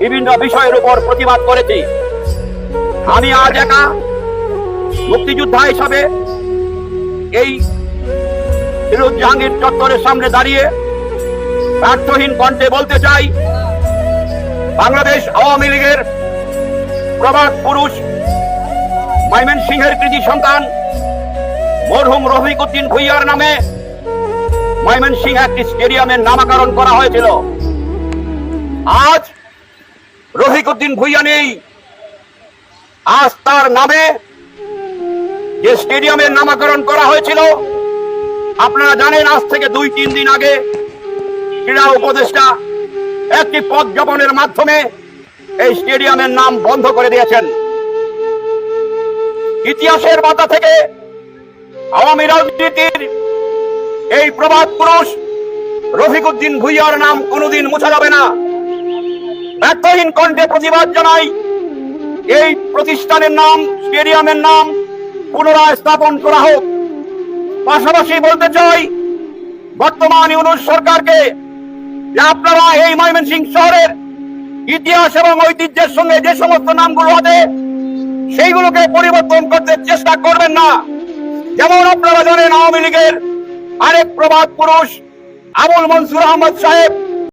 বিভিন্ন বিষয়ের উপর প্রতিবাদ করেছি। আমি আজ একা মুক্তিযোদ্ধা হিসাবে এই ফিরোজ জাহাঙ্গীর চত্বরের সামনে দাঁড়িয়ে ব্যর্থহীন কণ্ঠে বলতে চাই, বাংলাদেশ আওয়ামী লীগের প্রবাদ পুরুষ ময়মনসিংহের কৃতি সন্তান মরহুম রফিক উদ্দিন ভূঁইয়ার নামে ময়মনসিংহ একটি স্টেডিয়ামের নামকরণ করা হয়েছিল। আজ রফিক উদ্দিন ভূঁইয়া নেই, আজ তার নামে যে স্টেডিয়ামের নামকরণ করা হয়েছিল, আপনারা জানেন আজ থেকে 2-3 দিন আগে ক্রীড়া উপদেষ্টা একটি প্রজ্ঞাপনের মাধ্যমে এই স্টেডিয়ামের নাম বন্ধ করে দিয়েছেন। ইতিহাসের পাতা থেকে আওয়ামী রাজনীতির এই প্রবাদ পুরুষ রফিক উদ্দিন ভূঁইয়ার নাম কোনোদিন মুছা যাবে না। ব্যর্থহীন কণ্ঠে প্রতিবাদ জানাই, এই প্রতিষ্ঠানের নাম, স্টেডিয়ামের নাম পুনরায় স্থাপন করা হোক। পাশাপাশি বলতে চাই বর্তমান ইউনূস সরকারকে যে আপনারা এই ময়মনসিংহ শহরের ইতিহাস এবং ঐতিহ্যের সঙ্গে যে সমস্ত নামগুলো আছে সেইগুলোকে পরিবর্তন করতে চেষ্টা করবেন না। যেমন আপনারা জানেন আওয়ামী লীগের আরেক প্রবাদ পুরুষ আবুল মনসুর আহমদ সাহেব